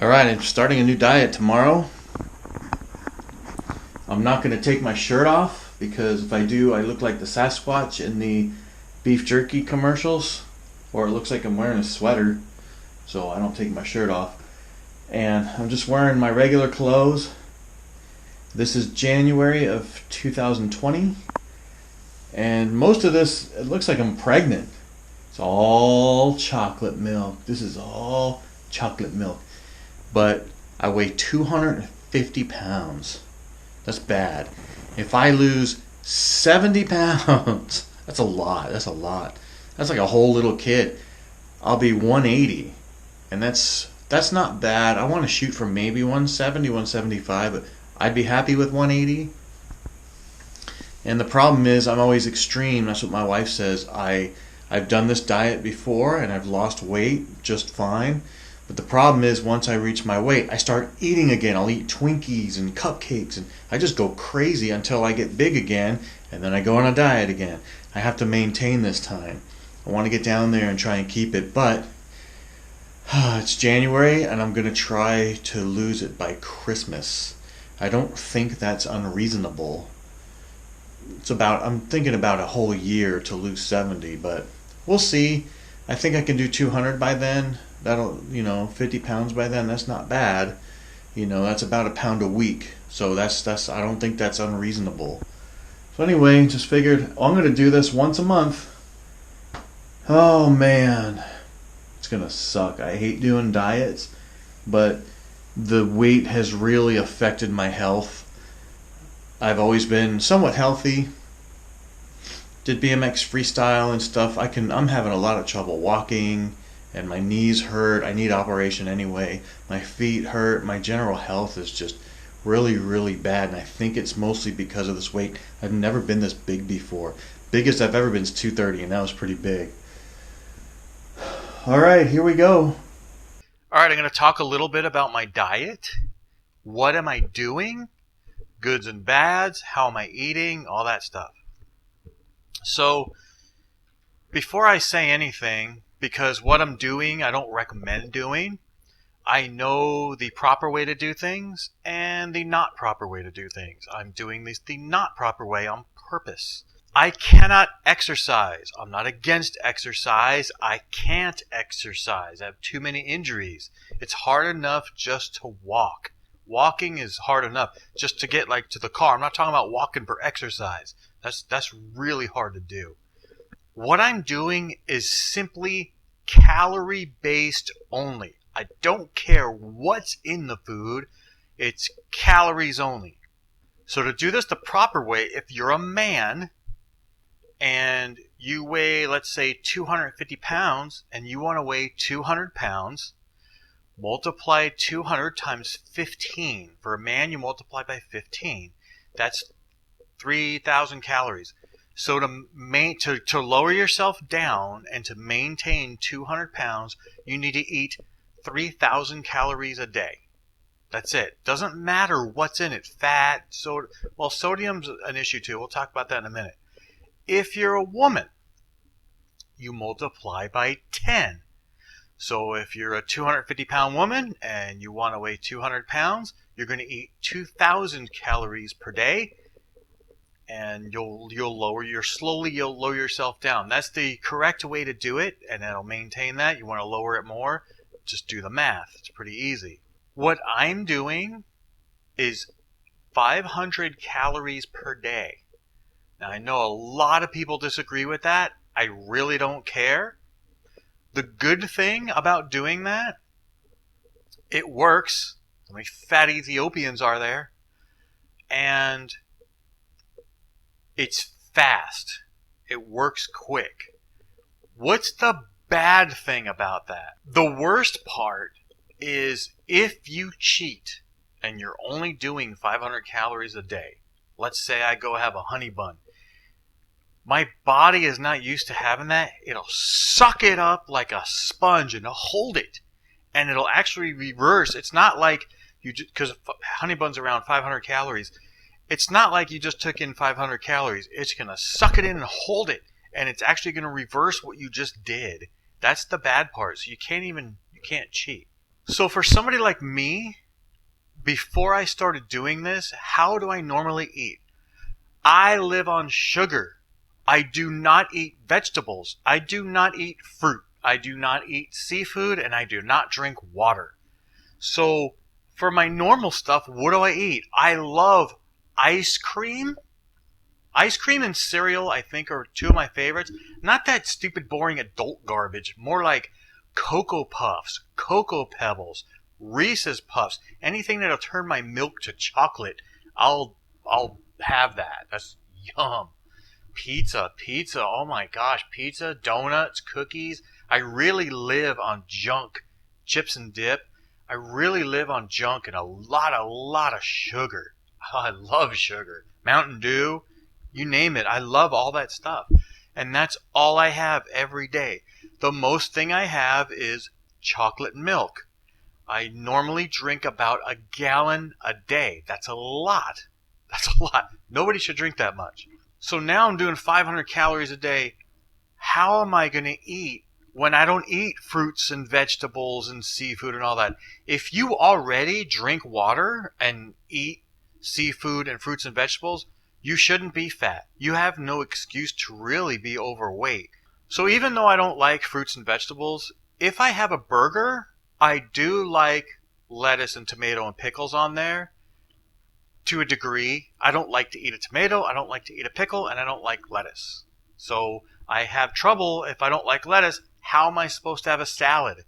Alright, I'm starting a new diet tomorrow. I'm not going to take my shirt off because if I do, I look like the Sasquatch in the beef jerky commercials, or it looks like I'm wearing a sweater, so I don't take my shirt off. And I'm just wearing my regular clothes. This is January of 2020, and most of this, it looks like I'm pregnant. It's all chocolate milk. This is all chocolate milk. But I weigh 250 pounds. That's bad. If I lose 70 pounds, that's a lot. That's a lot. That's like a whole little kid. I'll be 180. And that's not bad. I want to shoot for maybe 170, 175, but I'd be happy with 180. And the problem is I'm always extreme. That's what my wife says. I've done this diet before and I've lost weight just fine. But the problem is once I reach my weight, I start eating again. I'll eat Twinkies and cupcakes and I just go crazy until I get big again, and then I go on a diet again. I have to maintain this time. I want to get down there and try and keep it, but it's January and I'm going to try to lose it by Christmas. I don't think that's unreasonable. I'm thinking about a whole year to lose 70, but we'll see. I think I can do 200 by then. That'll, 50 pounds by then. That's not bad. That's about a pound a week. So that's I don't think that's unreasonable. So anyway, just figured I'm going to do this once a month. Oh man, it's going to suck. I hate doing diets, but the weight has really affected my health. I've always been somewhat healthy. Did BMX freestyle and stuff. I'm having a lot of trouble walking, and my knees hurt. I need operation anyway. My feet hurt. My general health is just really, really bad, and I think it's mostly because of this weight. I've never been this big before. Biggest I've ever been is 230, and that was pretty big. All right, here we go. All right, I'm going to talk a little bit about my diet. What am I doing? Goods and bads. How am I eating? All that stuff. So, before I say anything, because what I'm doing I don't recommend doing, I know the proper way to do things and the not proper way to do things. I'm doing this the not proper way on purpose. I cannot exercise. I'm not against exercise. I can't exercise. I have too many injuries. It's hard enough just to walk. Walking is hard enough just to get to the car. I'm not talking about walking for exercise. That's really hard to do. What I'm doing is simply calorie-based only. I don't care what's in the food. It's calories only. So to do this the proper way, if you're a man and you weigh, let's say, 250 pounds and you want to weigh 200 pounds, multiply 200 times 15. For a man, you multiply by 15. That's 3,000 calories. So to lower yourself down and to maintain 200 pounds, you need to eat 3,000 calories a day. That's it. Doesn't matter what's in it. Fat, soda. Well, sodium's an issue too. We'll talk about that in a minute. If you're a woman, you multiply by 10. So if you're a 250-pound woman and you want to weigh 200 pounds, you're going to eat 2,000 calories per day. And you'll lower yourself down. That's the correct way to do it, and that'll maintain that. You want to lower it more, just do the math. It's pretty easy. What I'm doing is 500 calories per day. Now, I know a lot of people disagree with that. I really don't care. The good thing about doing that, it works. How many fat Ethiopians are there? And it's fast. It works quick. What's the bad thing about that? The worst part is if you cheat and you're only doing 500 calories a day. Let's say I go have a honey bun. My body is not used to having that. It'll suck it up like a sponge and hold it. And it'll actually reverse. It's not like because honey bun's around 500 calories. It's not like you just took in 500 calories. It's going to suck it in and hold it. And it's actually going to reverse what you just did. That's the bad part. So you can't cheat. So for somebody like me, before I started doing this, how do I normally eat? I live on sugar. I do not eat vegetables. I do not eat fruit. I do not eat seafood, and I do not drink water. So for my normal stuff, what do I eat? I love ice cream. Ice cream and cereal, I think, are two of my favorites. Not that stupid, boring adult garbage. More like Cocoa Puffs, Cocoa Pebbles, Reese's Puffs, anything that'll turn my milk to chocolate. I'll have that. That's yum. Pizza. Oh my gosh, pizza, donuts, cookies. I really live on junk, chips and dip. I really live on junk and a lot of sugar. Oh, I love sugar. Mountain Dew, you name it. I love all that stuff. And that's all I have every day. The most thing I have is chocolate milk. I normally drink about a gallon a day. That's a lot. That's a lot. Nobody should drink that much. So now I'm doing 500 calories a day. How am I going to eat when I don't eat fruits and vegetables and seafood and all that? If you already drink water and eat seafood and fruits and vegetables, you shouldn't be fat. You have no excuse to really be overweight. So even though I don't like fruits and vegetables, if I have a burger, I do like lettuce and tomato and pickles on there to a degree. I don't like to eat a tomato, I don't like to eat a pickle, and I don't like lettuce. So I have trouble if I don't like lettuce. How am I supposed to have a salad?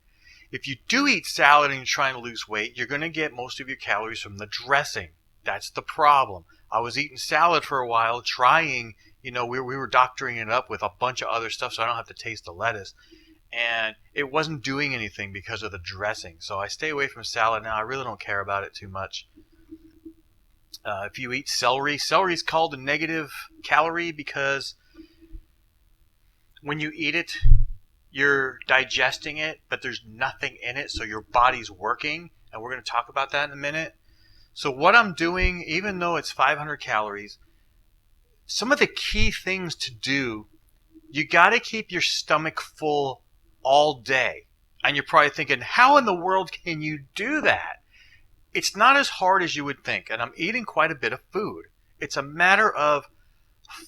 If you do eat salad and you're trying to lose weight, you're going to get most of your calories from the dressing. That's the problem. I was eating salad for a while, trying, we were doctoring it up with a bunch of other stuff so I don't have to taste the lettuce. And it wasn't doing anything because of the dressing. So I stay away from salad now. I really don't care about it too much. If you eat celery is called a negative calorie because when you eat it, you're digesting it, but there's nothing in it, so your body's working. And we're going to talk about that in a minute. So what I'm doing, even though it's 500 calories, some of the key things to do, you got to keep your stomach full all day. And you're probably thinking, how in the world can you do that? It's not as hard as you would think, and I'm eating quite a bit of food. It's a matter of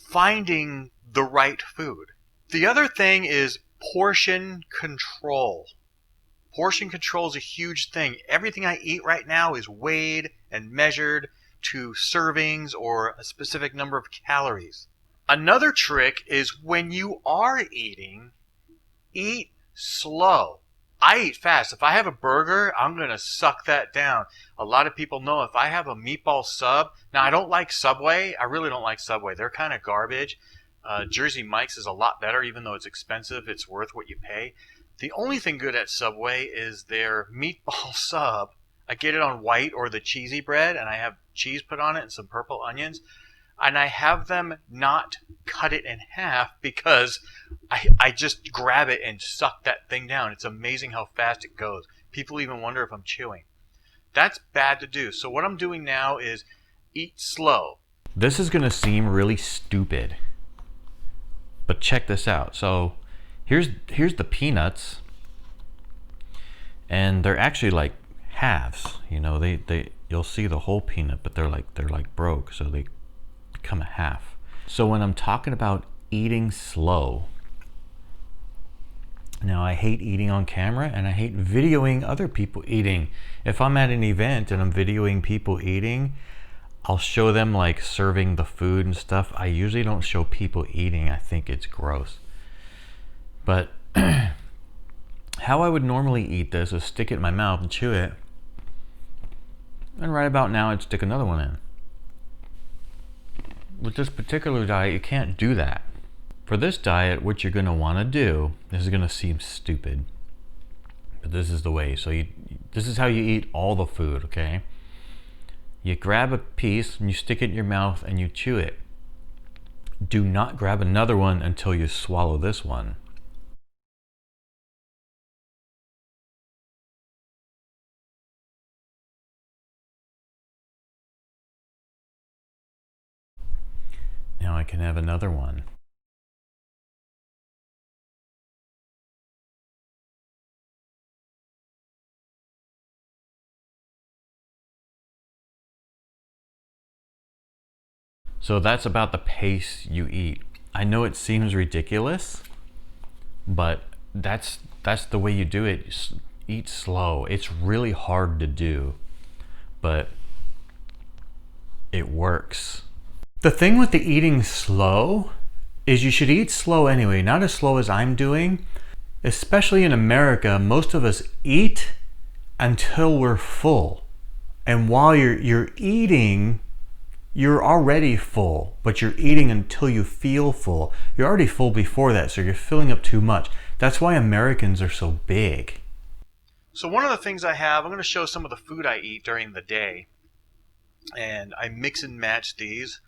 finding the right food. The other thing is portion control. Portion control is a huge thing. Everything I eat right now is weighed and measured to servings or a specific number of calories. Another trick is when you are eating, eat slow. I eat fast. If I have a burger, I'm going to suck that down. A lot of people know if I have a meatball sub, now I don't like Subway. I really don't like Subway. They're kind of garbage. Jersey Mike's is a lot better, even though it's expensive. It's worth what you pay. The only thing good at Subway is their meatball sub. I get it on white or the cheesy bread, and I have cheese put on it and some purple onions. And I have them not cut it in half because I just grab it and suck that thing down. It's amazing how fast it goes. People even wonder if I'm chewing. That's bad to do. So what I'm doing now is eat slow. This is going to seem really stupid, but check this out. So here's the peanuts, and they're actually like halves. You'll see the whole peanut, but they're like broke, so they become a half. So when I'm talking about eating slow, now I hate eating on camera and I hate videoing other people eating. If I'm at an event and I'm videoing people eating, I'll show them like serving the food and stuff. I usually don't show people eating. I think it's gross. But how I would normally eat this is stick it in my mouth and chew it. And right about now I'd stick another one in. With this particular diet, you can't do that. For this diet, what you're going to want to do, this is going to seem stupid, but this is the way. So this is how you eat all the food, okay? You grab a piece and you stick it in your mouth and you chew it. Do not grab another one until you swallow this one. Now I can have another one. So that's about the pace you eat. I know it seems ridiculous, but that's the way you do it. Just eat slow. It's really hard to do, but it works. The thing with the eating slow is you should eat slow anyway, not as slow as I'm doing. Especially in America, most of us eat until we're full. And while you're eating, you're already full, but you're eating until you feel full. You're already full before that, so you're filling up too much. That's why Americans are so big. So one of the things I'm going to show some of the food I eat during the day. And I mix and match these.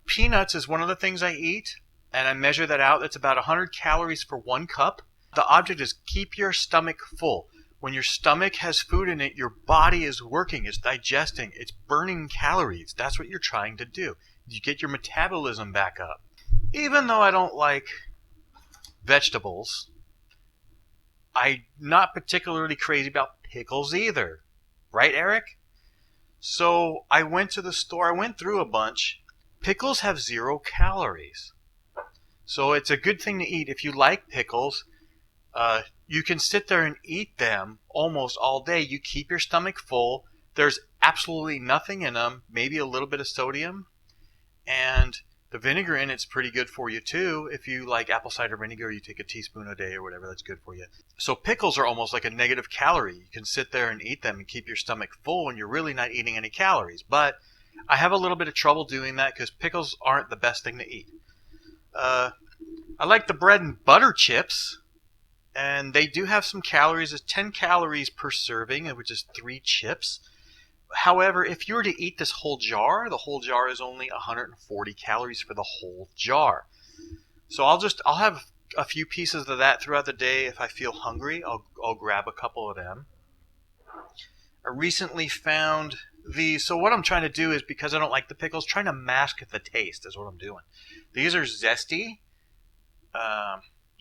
Peanuts is one of the things I eat, and I measure that out. It's about 100 calories for 1 cup. The object is keep your stomach full. When your stomach has food in it, your body is working, it's digesting, it's burning calories. That's what you're trying to do. You get your metabolism back up. Even though I don't like vegetables, I'm not particularly crazy about pickles either. Right, Eric? So I went to the store, I went through a bunch. Pickles have 0 calories. So it's a good thing to eat. If you like pickles, you can sit there and eat them almost all day. You keep your stomach full. There's absolutely nothing in them, maybe a little bit of sodium. And the vinegar in it's pretty good for you too. If you like apple cider vinegar, you take a teaspoon a day or whatever, that's good for you. So pickles are almost like a negative calorie. You can sit there and eat them and keep your stomach full and you're really not eating any calories. But I have a little bit of trouble doing that because pickles aren't the best thing to eat. I like the bread and butter chips. And they do have some calories. It's 10 calories per serving, which is 3 chips. However, if you were to eat this whole jar, the whole jar is only 140 calories for the whole jar. So I'll have a few pieces of that throughout the day. If I feel hungry, I'll grab a couple of them. I recently found these. So what I'm trying to do is, because I don't like the pickles, trying to mask the taste is what I'm doing. These are zesty.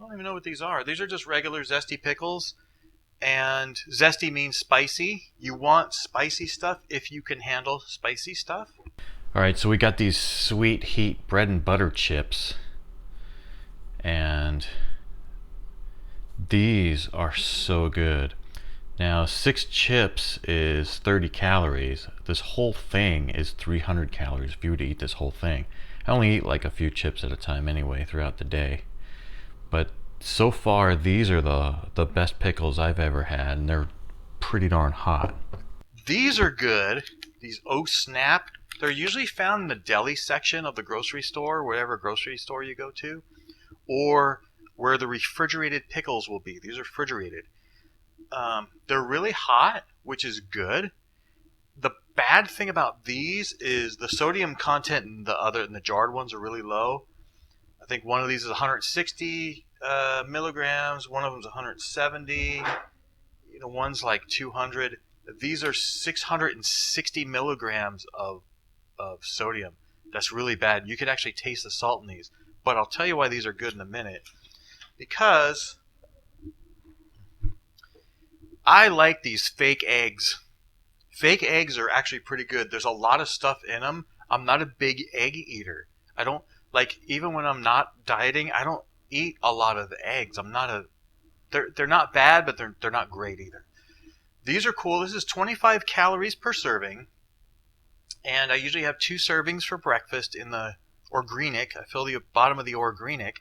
I don't even know what these are. These are just regular zesty pickles. And zesty means spicy. You want spicy stuff if you can handle spicy stuff. All right, so we got these sweet heat bread and butter chips. And these are so good. Now, 6 chips is 30 calories. This whole thing is 300 calories if you were to eat this whole thing. I only eat like a few chips at a time anyway throughout the day. But so far, these are the best pickles I've ever had, and they're pretty darn hot. These are good. These Oh Snap. They're usually found in the deli section of the grocery store, whatever grocery store you go to, or where the refrigerated pickles will be. These are refrigerated. They're really hot, which is good. The bad thing about these is the sodium content in the jarred ones are really low. I think one of these is 160 milligrams. One of them is 170. One's like 200. These are 660 milligrams of sodium. That's really bad. You could actually taste the salt in these. But I'll tell you why these are good in a minute. Because I like these fake eggs. Fake eggs are actually pretty good. There's a lot of stuff in them. I'm not a big egg eater. I don't like, even when I'm not dieting, I don't eat a lot of eggs. They're not bad, but they're not great either. These are cool. This is 25 calories per serving. And I usually have 2 servings for breakfast in the organic. I fill the bottom of the organic,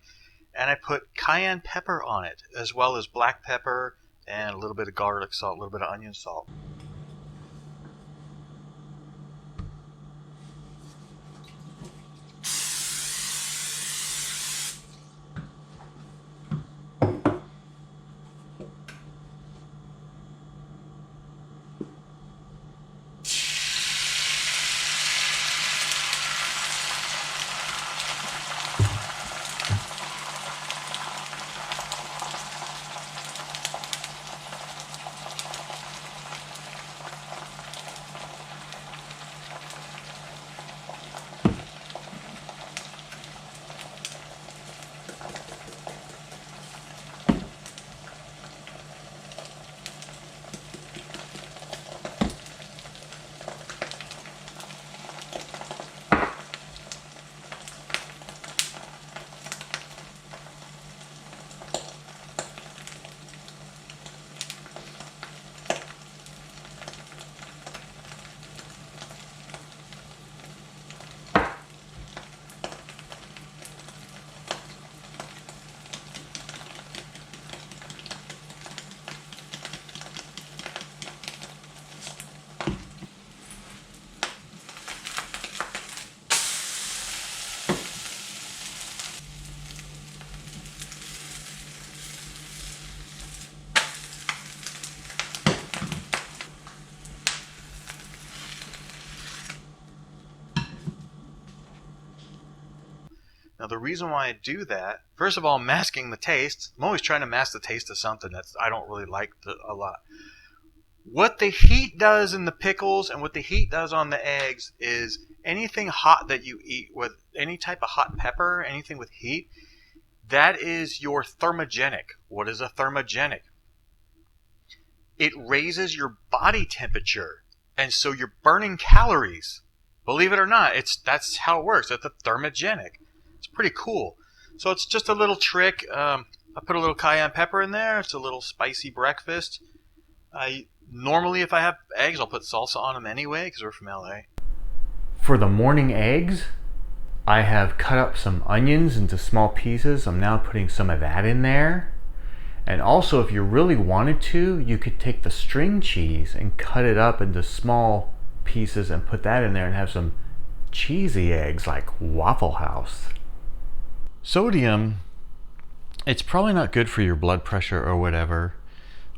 and I put cayenne pepper on it, as well as black pepper and a little bit of garlic salt, a little bit of onion salt. Now, the reason why I do that, first of all, masking the taste. I'm always trying to mask the taste of something that I don't really like a lot. What the heat does in the pickles and what the heat does on the eggs is anything hot that you eat with any type of hot pepper, anything with heat, that is your thermogenic. What is a thermogenic? It raises your body temperature, and so you're burning calories. Believe it or not, that's how it works. It's a thermogenic. It's pretty cool. So it's just a little trick. I put a little cayenne pepper in there. It's a little spicy breakfast. Normally, if I have eggs, I'll put salsa on them anyway because we're from LA. For the morning eggs, I have cut up some onions into small pieces. I'm now putting some of that in there. And also, if you really wanted to, you could take the string cheese and cut it up into small pieces and put that in there and have some cheesy eggs like Waffle House. Sodium, it's probably not good for your blood pressure or whatever,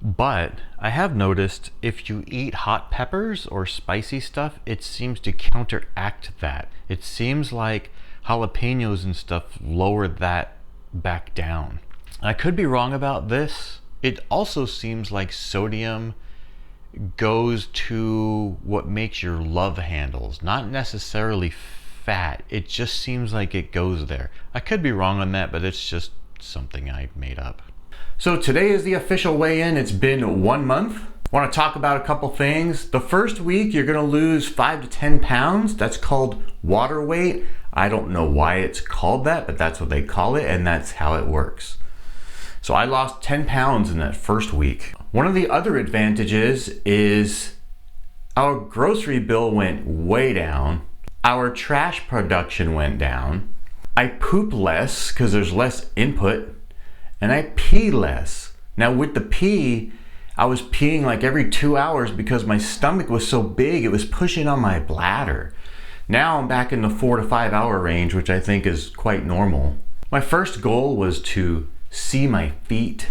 but I have noticed if you eat hot peppers or spicy stuff, it seems to counteract that. It seems like jalapenos and stuff lower that back down. I could be wrong about this. It also seems like sodium goes to what makes your love handles, not necessarily fat. It just seems like it goes there. I could be wrong on that, but it's just something I made up. So today is the official weigh-in. It's been 1 month. I want to talk about a couple things. The first week, you're going to lose 5 to 10 pounds. That's called water weight. I don't know why it's called that, but that's what they call it, and that's how it works. So I lost 10 pounds in that first week. One of the other advantages is our grocery bill went way down. Our trash production went down. I poop less because there's less input, and I pee less. Now with the pee, I was peeing like every 2 hours because my stomach was so big, it was pushing on my bladder. Now I'm back in the 4 to 5 hour range, which I think is quite normal. My first goal was to see my feet.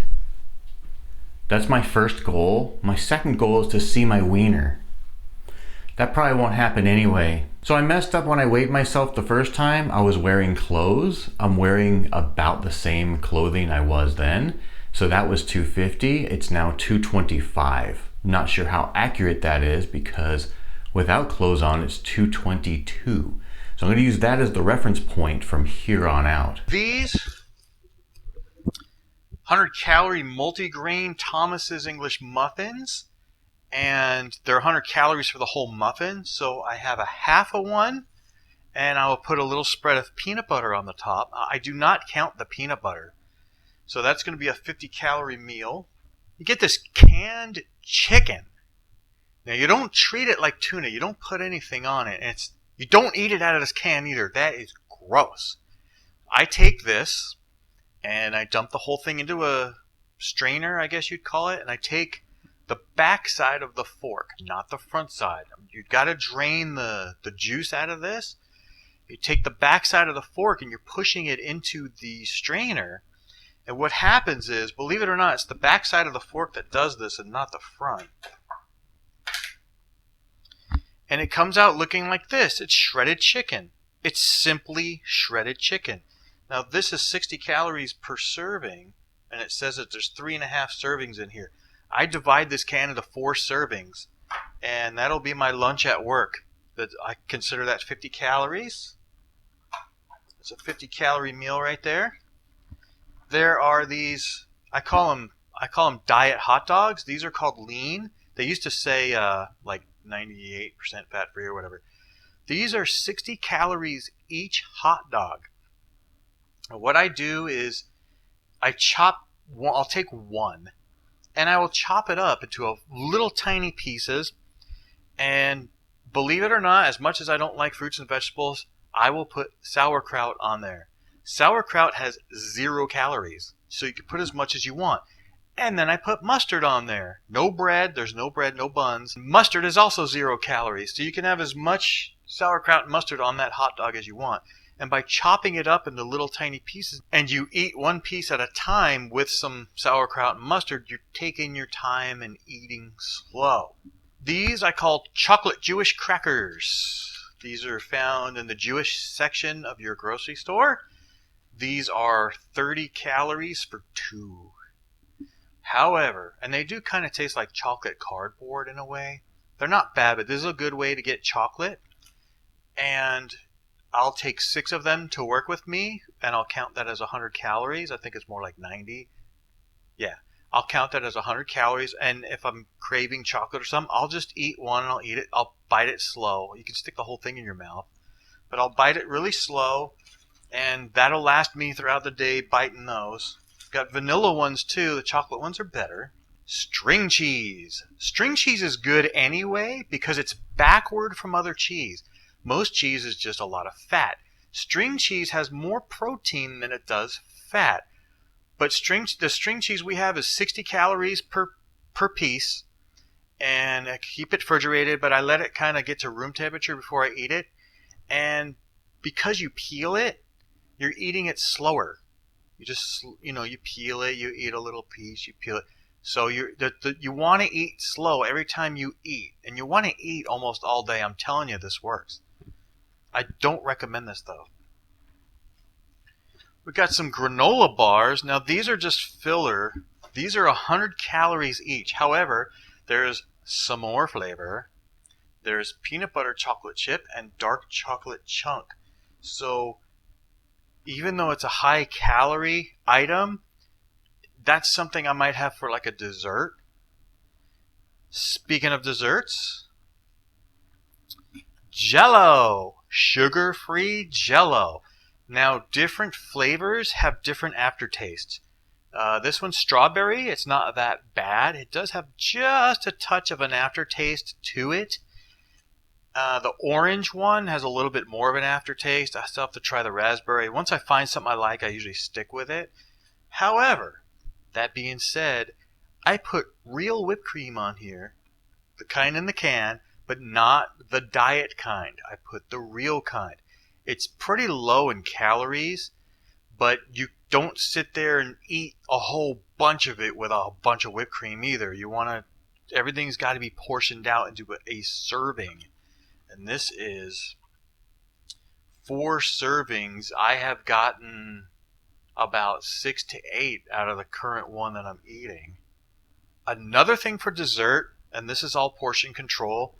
That's my first goal. My second goal is to see my wiener. That probably won't happen anyway. So I messed up when I weighed myself the first time. I was wearing clothes. I'm wearing about the same clothing I was then. So that was 250. It's now 225. Not sure how accurate that is because without clothes on, it's 222. So I'm going to use that as the reference point from here on out. These 100-calorie multigrain Thomas's English muffins, and they're 100 calories for the whole muffin. So I have a half of one, and I will put a little spread of peanut butter on the top. I do not count the peanut butter. So that's going to be a 50-calorie meal. You get this canned chicken. Now, you don't treat it like tuna. You don't put anything on it. You don't eat it out of this can either. That is gross. I take this, and I dump the whole thing into a strainer, I guess you'd call it, and I take the back side of the fork, not the front side. You've got to drain the juice out of this. You take the back side of the fork, and you're pushing it into the strainer. And what happens is, believe it or not, it's the back side of the fork that does this and not the front. And it comes out looking like this. It's shredded chicken. It's simply shredded chicken. Now, this is 60 calories per serving, and it says that there's 3.5 servings in here. I divide this can into 4 servings, and that'll be my lunch at work. I consider that 50 calories. It's a 50-calorie meal right there. There are these, I call them diet hot dogs. These are called lean. They used to say like 98% fat-free or whatever. These are 60 calories each hot dog. And what I do is I'll take one, and I will chop it up into little tiny pieces. And believe it or not, as much as I don't like fruits and vegetables, I will put sauerkraut on there. Sauerkraut has 0 calories, so you can put as much as you want. And then I put mustard on there. No bread, there's no bread, no buns. Mustard is also 0 calories, so you can have as much sauerkraut and mustard on that hot dog as you want. And by chopping it up into little tiny pieces, and you eat one piece at a time with some sauerkraut and mustard, you're taking your time and eating slow. These I call chocolate Jewish crackers. These are found in the Jewish section of your grocery store. These are 30 calories for 2. However, and they do kind of taste like chocolate cardboard in a way. They're not bad, but this is a good way to get chocolate. And I'll take 6 of them to work with me, and I'll count that as 100 calories. I think it's more like 90. Yeah, I'll count that as 100 calories. And if I'm craving chocolate or something, I'll just eat one and I'll eat it. I'll bite it slow. You can stick the whole thing in your mouth, but I'll bite it really slow, and that'll last me throughout the day biting those. Got vanilla ones too. The chocolate ones are better. String cheese. String cheese is good anyway because it's backward from other cheese. Most cheese is just a lot of fat. String cheese has more protein than it does fat. But the string cheese we have is 60 calories per piece. And I keep it refrigerated, but I let it kind of get to room temperature before I eat it. And because you peel it, you're eating it slower. You just, you peel it, you eat a little piece, you peel it. So you want to eat slow every time you eat. And you want to eat almost all day. I'm telling you, this works. I don't recommend this, though. We got some granola bars. Now, these are just filler. These are 100 calories each. However, there's some more flavor. There's peanut butter chocolate chip and dark chocolate chunk. So even though it's a high calorie item, that's something I might have for like a dessert. Speaking of desserts, Jell-O, sugar-free Jell-O. Now, different flavors have different aftertastes. This one's strawberry. It's not that bad. It does have just a touch of an aftertaste to it. The orange one has a little bit more of an aftertaste. I still have to try the raspberry. Once I find something I like, I usually stick with it. However, that being said, I put real whipped cream on here, the kind in the can, but not the diet kind. I put the real kind. It's pretty low in calories, but you don't sit there and eat a whole bunch of it with a bunch of whipped cream either. Everything's got to be portioned out into a serving. And this is 4 servings. I have gotten about 6 to 8 out of the current one that I'm eating. Another thing for dessert, and this is all portion control,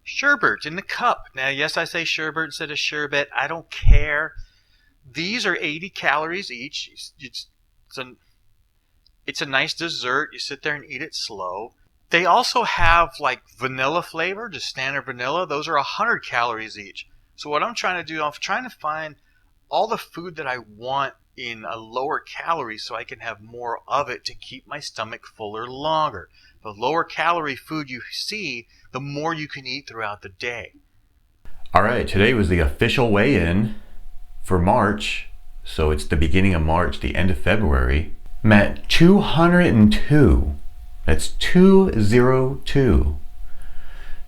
sherbet in the cup. Now, yes, I say sherbet instead of sherbet. I don't care. These are 80 calories each. It's a nice dessert. You sit there and eat it slow. They also have like vanilla flavor, just standard vanilla. Those are 100 calories each. So what I'm trying to do, I'm trying to find all the food that I want in a lower calorie so I can have more of it to keep my stomach fuller longer. The lower calorie food you see, the more you can eat throughout the day. All right, today was the official weigh-in for March. So it's the beginning of March, the end of February. I'm at 202. That's 202.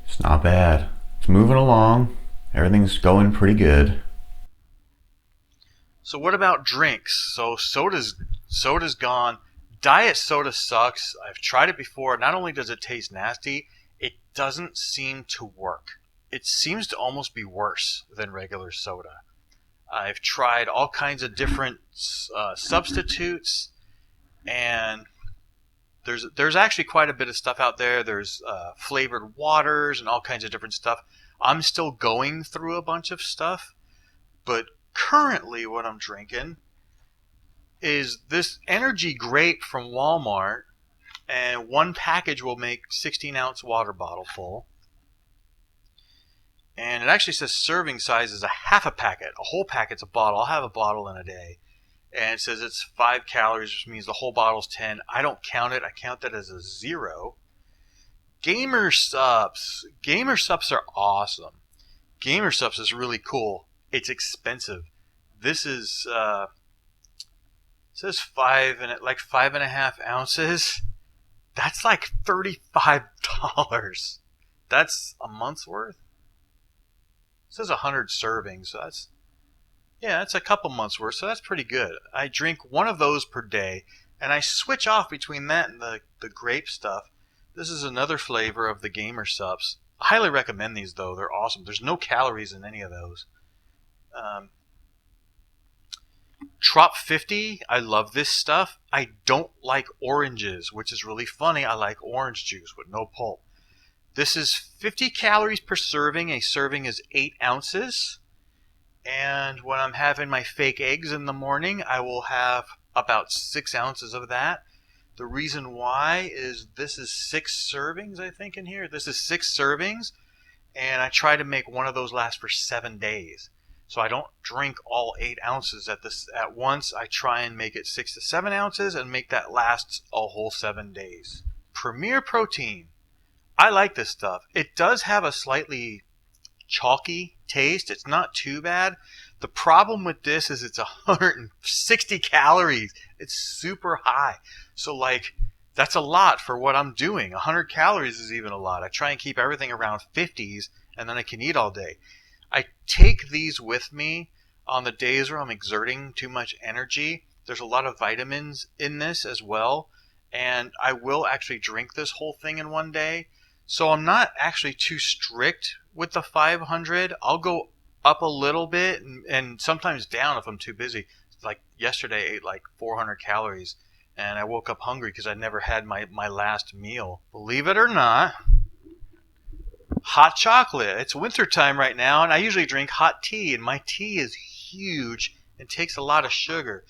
It's not bad. It's moving along. Everything's going pretty good. So what about drinks? So soda's gone. Diet soda sucks. I've tried it before. Not only does it taste nasty, it doesn't seem to work. It seems to almost be worse than regular soda. I've tried all kinds of different substitutes, and there's actually quite a bit of stuff out there. There's flavored waters and all kinds of different stuff. I'm still going through a bunch of stuff, but currently what I'm drinking is this energy grape from Walmart, and one package will make 16-ounce water bottle full. And it actually says serving size is a half a packet. A whole packet's a bottle. I'll have a bottle in a day. And it says it's 5 calories, which means the whole bottle's 10. I don't count it. I count that as a 0. Gamer Sups. Gamer Sups are awesome. Gamer Sups is really cool. It's expensive. This is it says 5.5 ounces. That's like $35. That's a month's worth. It says 100 servings. So that's a couple months worth. So that's pretty good. I drink one of those per day, and I switch off between that and the grape stuff. This is another flavor of the Gamer Sups. I highly recommend these, though. They're awesome. There's no calories in any of those. Trop 50, I love this stuff. I don't like oranges, which is really funny. I like orange juice with no pulp. This is 50 calories per serving. A serving is 8 ounces. And when I'm having my fake eggs in the morning, I will have about 6 ounces of that. The reason why is this is 6 servings, I think, in here. This is 6 servings, and I try to make one of those last for 7 days. So I don't drink all 8 ounces at once. I try and make it 6 to 7 ounces and make that last a whole 7 days. Premier Protein. I like this stuff. It does have a slightly chalky taste. It's not too bad. The problem with this is it's 160 calories. It's super high. So like, that's a lot for what I'm doing. 100 calories is even a lot. I try and keep everything around 50s, and then I can eat all day. I take these with me on the days where I'm exerting too much energy. There's a lot of vitamins in this as well, and I will actually drink this whole thing in one day. So I'm not actually too strict with the 500. I'll go up a little bit and sometimes down if I'm too busy. Like yesterday I ate like 400 calories, and I woke up hungry because I never had my last meal. Believe it or not, hot chocolate. It's winter time right now, and I usually drink hot tea, and my tea is huge and takes a lot of sugar.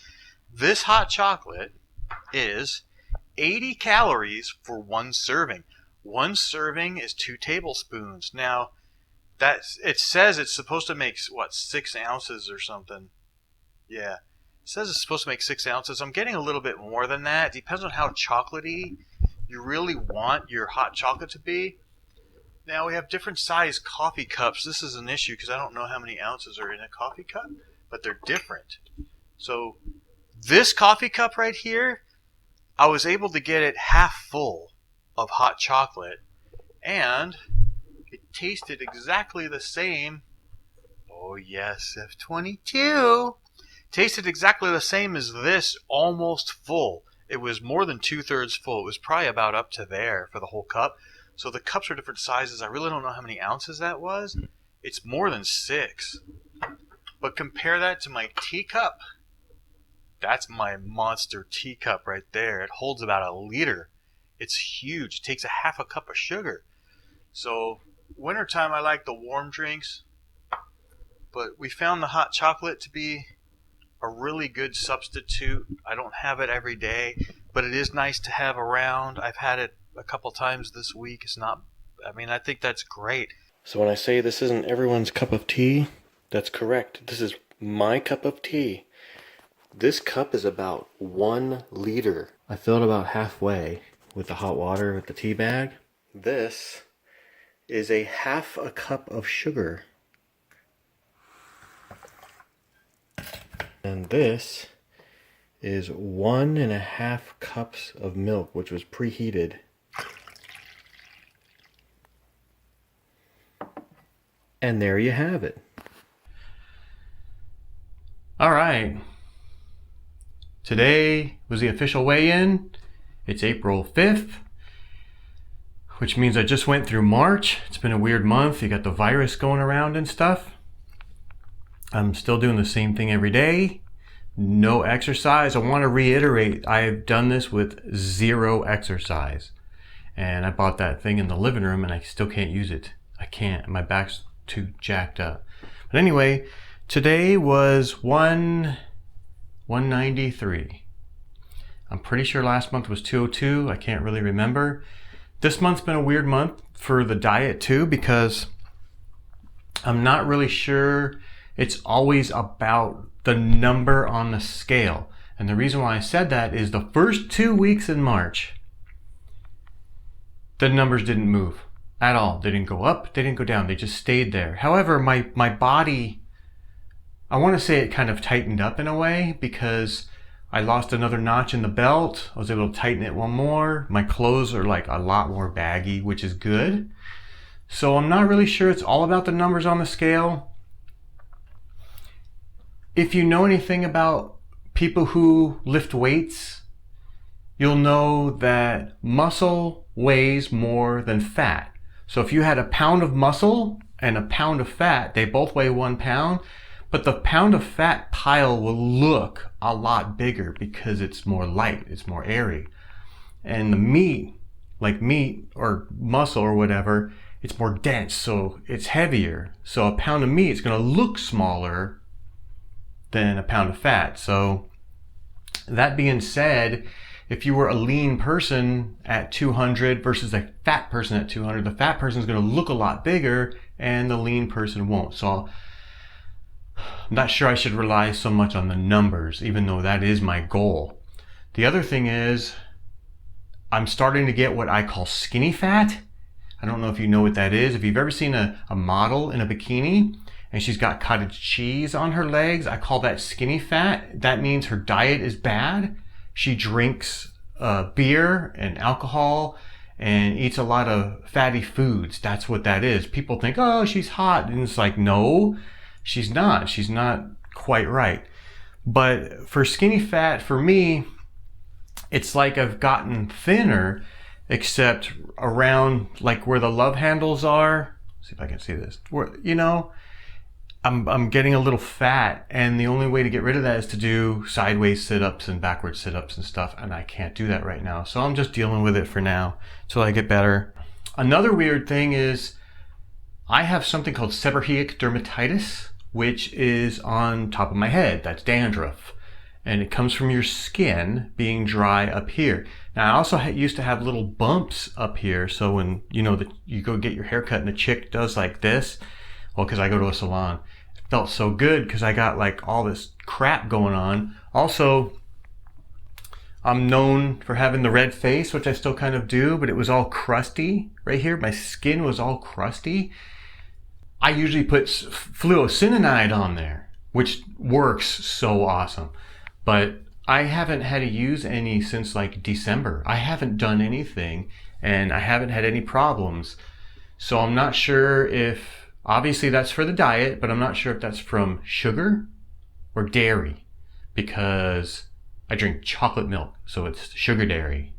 This hot chocolate is 80 calories for one serving. One serving is 2 tablespoons. Now, it says it's supposed to make, 6 ounces or something. Yeah. It says it's supposed to make 6 ounces. I'm getting a little bit more than that. It depends on how chocolatey you really want your hot chocolate to be. Now, we have different size coffee cups. This is an issue because I don't know how many ounces are in a coffee cup, but they're different. So, this coffee cup right here, I was able to get it half full of hot chocolate, and it tasted exactly the same. Oh yes, F22. Tasted exactly the same as this, almost full. It was more than 2/3 full. It was probably about up to there for the whole cup. So the cups are different sizes. I really don't know how many ounces that was. It's more than 6. But compare that to my teacup. That's my monster teacup right there. It holds about 1 liter. It's huge. It takes a half a cup of sugar. So wintertime I like the warm drinks. But we found the hot chocolate to be a really good substitute. I don't have it every day, but it is nice to have around. I've had it a couple times this week. I think that's great. So when I say this isn't everyone's cup of tea, that's correct. This is my cup of tea. This cup is about 1 liter. I fill it about halfway with the hot water with the tea bag. This is a half a cup of sugar. And this is 1.5 cups of milk, which was preheated. And there you have it. All right. Today was the official weigh-in. It's April 5th, which means I just went through March. It's been a weird month. You got the virus going around and stuff. I'm still doing the same thing every day. No exercise. I want to reiterate, I've done this with 0 exercise. And I bought that thing in the living room and I still can't use it. I can't. My back's too jacked up. But anyway, today was 193. I'm pretty sure last month was 202. I can't really remember. This month's been a weird month for the diet too, because I'm not really sure it's always about the number on the scale. And the reason why I said that is the first 2 weeks in March, the numbers didn't move at all. They didn't go up, they didn't go down, they just stayed there. However, my body, I want to say it kind of tightened up in a way because I lost another notch in the belt. I was able to tighten it one more. My clothes are like a lot more baggy, which is good. So I'm not really sure it's all about the numbers on the scale. If you know anything about people who lift weights, you'll know that muscle weighs more than fat. So if you had a pound of muscle and a pound of fat, they both weigh 1 pound, But the pound of fat pile will look a lot bigger because it's more light, it's more airy. And the meat, like meat or muscle or whatever, it's more dense, so it's heavier. So a pound of meat is going to look smaller than a pound of fat. So that being said, if you were a lean person at 200 versus a fat person at 200, the fat person is going to look a lot bigger and the lean person won't. So I'm not sure I should rely so much on the numbers, even though that is my goal. The other thing is I'm starting to get what I call skinny fat. I don't know if you know what that is. If you've ever seen a model in a bikini and she's got cottage cheese on her legs, I call that skinny fat. That means her diet is bad. She drinks beer and alcohol and eats a lot of fatty foods. That's what that is. People think, oh, she's hot. And it's like, no, she's not. She's not quite right. But for skinny fat, for me, it's like I've gotten thinner, except around like where the love handles are. Let's see if I can see this. Where, you know, I'm getting a little fat, and the only way to get rid of that is to do sideways sit-ups and backward sit-ups and stuff, and I can't do that right now. So I'm just dealing with it for now till I get better. Another weird thing is I have something called seborrheic dermatitis, which is on top of my head. That's dandruff. And it comes from your skin being dry up here. Now, I also used to have little bumps up here. So when, you know, you go get your hair cut and the chick does like this, well, because I go to a salon, it felt so good because I got like all this crap going on. Also, I'm known for having the red face, which I still kind of do, but it was all crusty right here. My skin was all crusty. I usually put fluocinolone on there, which works so awesome. But I haven't had to use any since like December. I haven't done anything and I haven't had any problems. So I'm not sure if, obviously that's for the diet, but I'm not sure if that's from sugar or dairy, because I drink chocolate milk, so it's sugar dairy.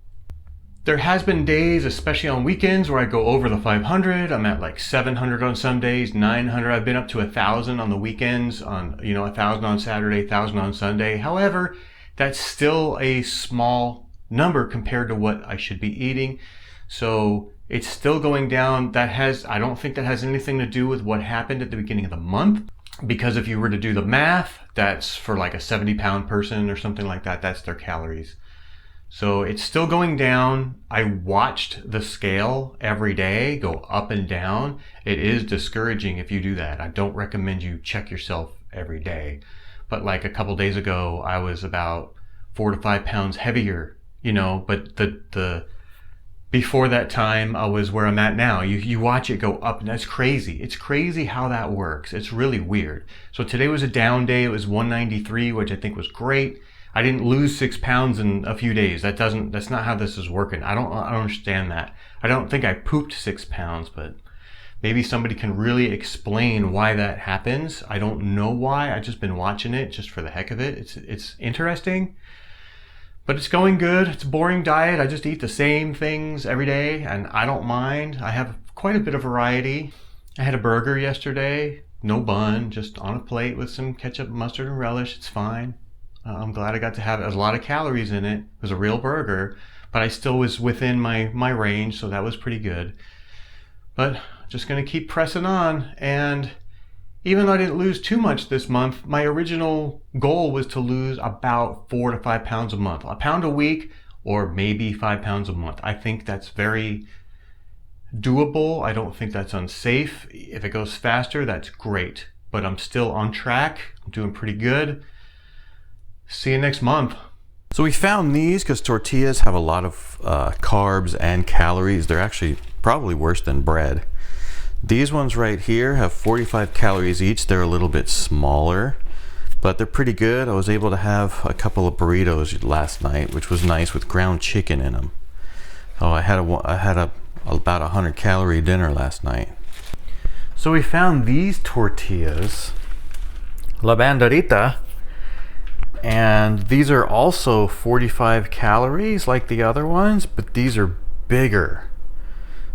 There has been days, especially on weekends, where I go over the 500. I'm at like 700 on some days, 900. I've been up to 1,000 on the weekends, on, you know, 1,000 on Saturday, 1,000 on Sunday. However, that's still a small number compared to what I should be eating. So it's still going down. I don't think that has anything to do with what happened at the beginning of the month. Because if you were to do the math, that's for like a 70-pound person or something like that. That's their calories. So it's still going down. I watched the scale every day go up and down. It is discouraging if you do that. I don't recommend you check yourself every day. But like a couple days ago, I was about 4 to 5 pounds heavier, you know, but the before that time, I was where I'm at now. You watch it go up, and that's crazy. It's crazy how that works. It's really weird. So today was a down day. It was 193, which I think was great. I didn't lose 6 pounds in a few days. That's not how this is working. I don't understand that. I don't think I pooped 6 pounds, but maybe somebody can really explain why that happens. I don't know why. I've just been watching it just for the heck of it. It's interesting, but it's going good. It's a boring diet. I just eat the same things every day, and I don't mind. I have quite a bit of variety. I had a burger yesterday, no bun, just on a plate with some ketchup, mustard, and relish. It's fine. I'm glad I got to have it. There's a lot of calories in it. It was a real burger, but I still was within my range, so that was pretty good. But just going to keep pressing on. And even though I didn't lose too much this month, my original goal was to lose about 4 to 5 pounds a month. A pound a week, or maybe 5 pounds a month. I think that's very doable. I don't think that's unsafe. If it goes faster, that's great. But I'm still on track. I'm doing pretty good. See you next month. So we found these because tortillas have a lot of carbs and calories. They're actually probably worse than bread. These ones right here have 45 calories each. They're a little bit smaller, but they're pretty good. I was able to have a couple of burritos last night, which was nice, with ground chicken in them. Oh, I had about 100 calorie dinner last night. So we found these tortillas, La Banderita. And these are also 45 calories like the other ones, but these are bigger.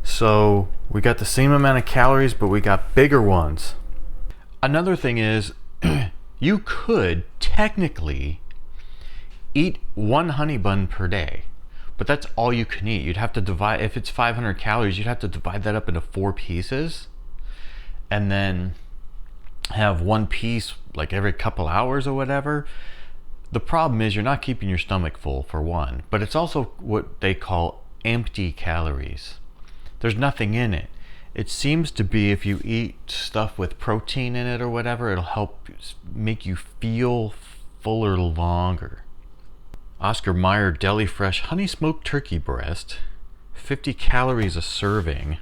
So we got the same amount of calories, but we got bigger ones. Another thing is, you could technically eat one honey bun per day, but that's all you can eat. You'd have to divide, if it's 500 calories, you'd have to divide that up into 4 pieces and then have one piece like every couple hours or whatever. The problem is you're not keeping your stomach full, for one, but it's also what they call empty calories. There's nothing in it. It seems to be if you eat stuff with protein in it or whatever, it'll help make you feel fuller longer. Oscar Mayer Deli Fresh Honey Smoked Turkey Breast, 50 calories a serving.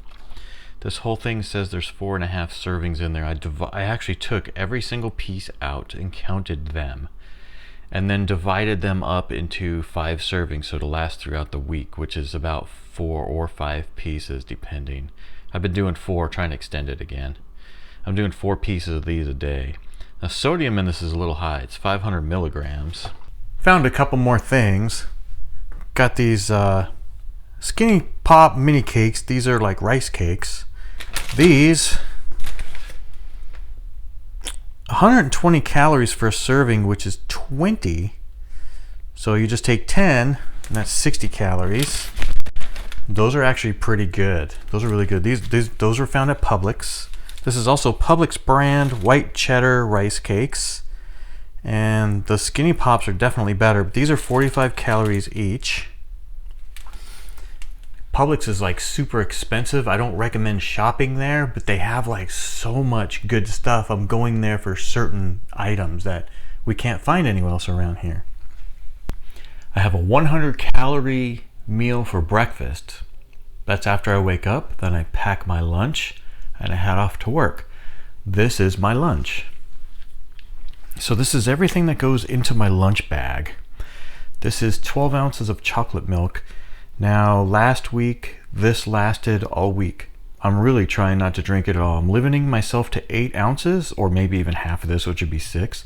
This whole thing says there's 4.5 servings in there. I actually took every single piece out and counted them, and then divided them up into 5 servings so it'll last throughout the week, which is about 4 or 5 pieces depending. I've been doing 4, trying to extend it again. I'm doing 4 pieces of these a day. Now sodium in this is a little high. It's 500 milligrams. Found a couple more things. Got these Skinny Pop mini cakes. These are like rice cakes. These 120 calories for a serving, which is 20. So you just take 10, and that's 60 calories. Those are actually pretty good. Those are really good. Those were found at Publix. This is also Publix brand white cheddar rice cakes. And the Skinny Pops are definitely better, but these are 45 calories each. Publix is like super expensive. I don't recommend shopping there, but they have like so much good stuff. I'm going there for certain items that we can't find anywhere else around here. I have a 100 calorie meal for breakfast. That's after I wake up, then I pack my lunch and I head off to work. This is my lunch. So this is everything that goes into my lunch bag. This is 12 ounces of chocolate milk. Now last week, this lasted all week. I'm really trying not to drink it at all. I'm limiting myself to 8 ounces, or maybe even half of this, which would be 6.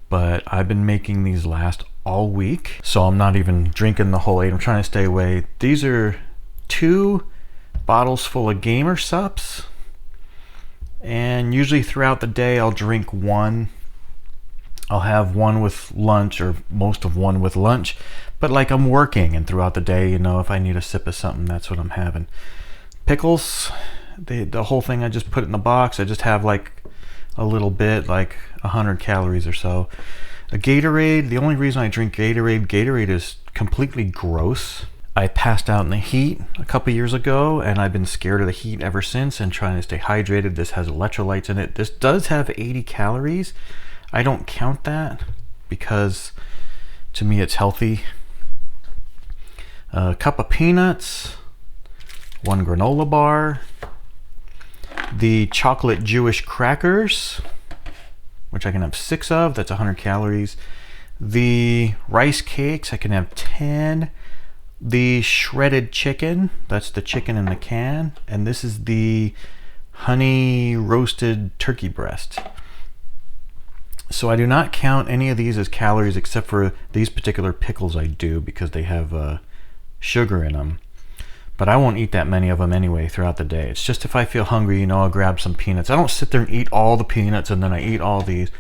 But I've been making these last all week, so I'm not even drinking the whole 8. I'm trying to stay away. These are 2 bottles full of Gamer Sups, and usually throughout the day I'll drink 1. I'll have 1 with lunch, or most of 1 with lunch, but like I'm working, and throughout the day, you know, if I need a sip of something, that's what I'm having. Pickles, the whole thing, I just put it in the box. I just have like a little bit, like 100 calories or so. A Gatorade, the only reason I drink Gatorade is completely gross. I passed out in the heat a couple years ago, and I've been scared of the heat ever since and trying to stay hydrated. This has electrolytes in it. This does have 80 calories. I don't count that because to me it's healthy. A cup of peanuts, 1 granola bar, the chocolate Jewish crackers, which I can have 6 of, that's 100 calories. The rice cakes, I can have 10. The shredded chicken, that's the chicken in the can. And this is the honey roasted turkey breast. So I do not count any of these as calories except for these particular pickles I do, because they have sugar in them. But I won't eat that many of them anyway throughout the day. It's just if I feel hungry, you know, I'll grab some peanuts. I don't sit there and eat all the peanuts and then I eat all these.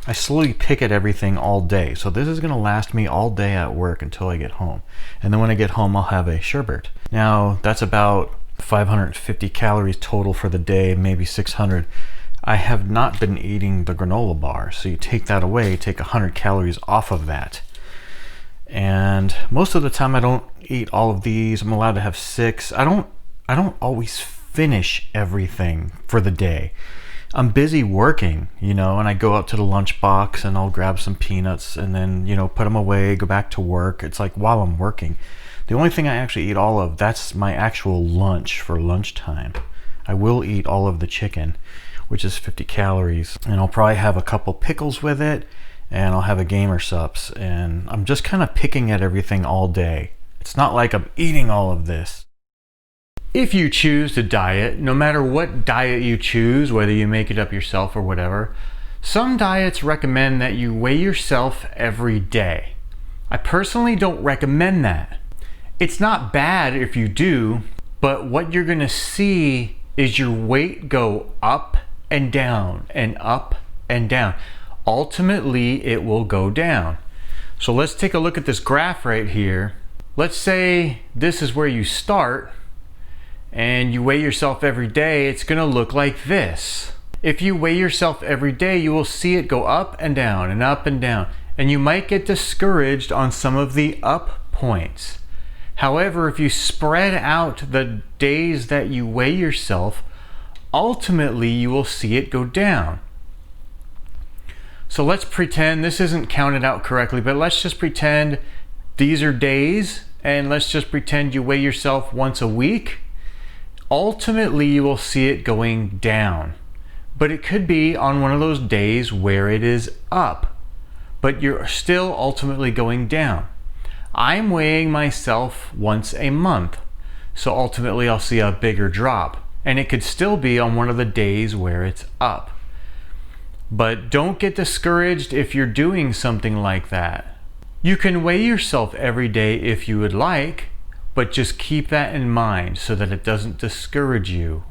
I slowly pick at everything all day. So this is going to last me all day at work until I get home. And then when I get home, I'll have a sherbet. Now, that's about 550 calories total for the day, maybe 600. I have not been eating the granola bar. So you take that away, take 100 calories off of that. And most of the time I don't eat all of these. I'm allowed to have 6. I don't always finish everything for the day. I'm busy working, you know, and I go out to the lunch box and I'll grab some peanuts and then, you know, put them away, go back to work. It's like while I'm working. The only thing I actually eat all of, that's my actual lunch for lunchtime. I will eat all of the chicken, which is 50 calories, and I'll probably have a couple pickles with it, and I'll have a Gamer Sups, and I'm just kind of picking at everything all day. It's not like I'm eating all of this. If you choose to diet, no matter what diet you choose, whether you make it up yourself or whatever, some diets recommend that you weigh yourself every day. I personally don't recommend that. It's not bad if you do, but what you're gonna see is your weight go up and down and up and down. ultimately it will go down. So let's take a look at this graph right here. Let's say this is where you start and you weigh yourself every day. It's gonna look like this. If you weigh yourself every day, you will see it go up and down and up and down, and you might get discouraged on some of the up points. However, if you spread out the days that you weigh yourself, ultimately you will see it go down. So let's pretend this isn't counted out correctly, but let's just pretend these are days, and let's just pretend you weigh yourself once a week. Ultimately, you will see it going down. But it could be on one of those days where it is up, but you're still ultimately going down. I'm weighing myself once a month, so ultimately I'll see a bigger drop. And it could still be on one of the days where it's up. But don't get discouraged if you're doing something like that. You can weigh yourself every day if you would like, but just keep that in mind so that it doesn't discourage you.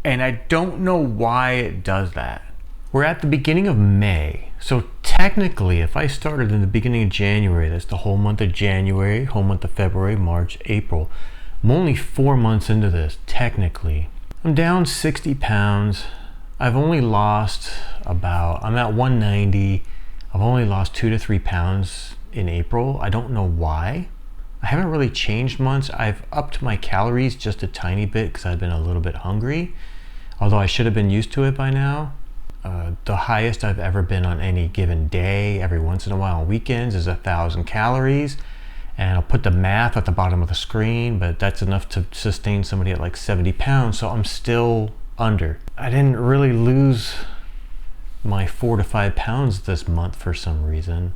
And I don't know why it does that. We're at the beginning of May. So technically, if I started in the beginning of January, that's the whole month of January, whole month of February, March, April. I'm only 4 months into this, technically. I'm down 60 pounds. I've only lost I'm at 190. I've only lost 2 to 3 pounds in April. I don't know why. I haven't really changed much. I've upped my calories just a tiny bit because I've been a little bit hungry, although I should have been used to it by now. The highest I've ever been on any given day, every once in a while on weekends, is 1,000 calories. And I'll put the math at the bottom of the screen, but that's enough to sustain somebody at like 70 pounds, so I'm still under. I didn't really lose my 4 to 5 pounds this month for some reason.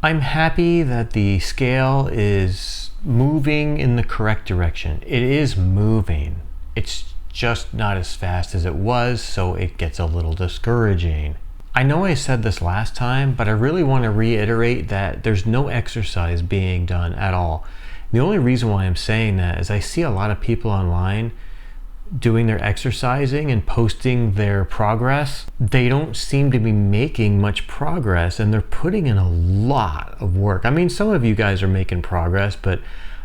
I'm happy that the scale is moving in the correct direction. It is moving. It's just not as fast as it was, so it gets a little discouraging. I know I said this last time, but I really want to reiterate that there's no exercise being done at all. The only reason why I'm saying that is I see a lot of people online doing their exercising and posting their progress. They don't seem to be making much progress, and they're putting in a lot of work. I mean, some of you guys are making progress, but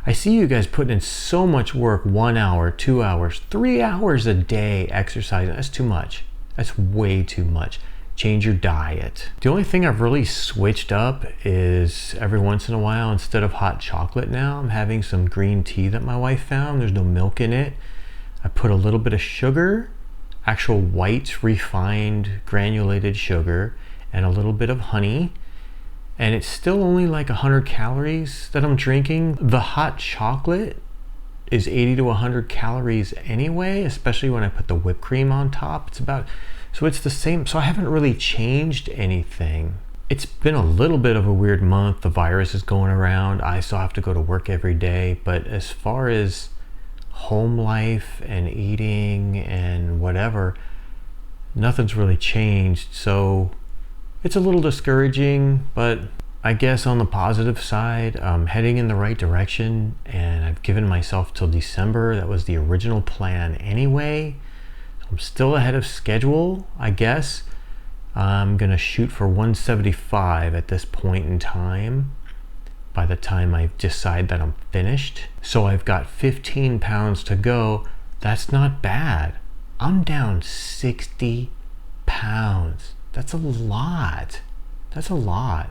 I see you guys putting in so much work, 1 hour, 2 hours, 3 hours a day exercising. That's too much. That's way too much. Change your diet. The only thing I've really switched up is every once in a while, instead of hot chocolate now, I'm having some green tea that my wife found. There's no milk in it. I put a little bit of sugar, actual white, refined, granulated sugar, and a little bit of honey. And it's still only like 100 calories that I'm drinking. The hot chocolate is 80 to 100 calories anyway, especially when I put the whipped cream on top. So it's the same. So I haven't really changed anything. It's been a little bit of a weird month. The virus is going around. I still have to go to work every day. But as far as home life and eating and whatever, nothing's really changed. So it's a little discouraging, but I guess on the positive side, I'm heading in the right direction, and I've given myself till December. That was the original plan anyway. I'm still ahead of schedule, I guess. I'm gonna shoot for 175 at this point in time by the time I decide that I'm finished. So I've got 15 pounds to go. That's not bad. I'm down 60 pounds. That's a lot. That's a lot.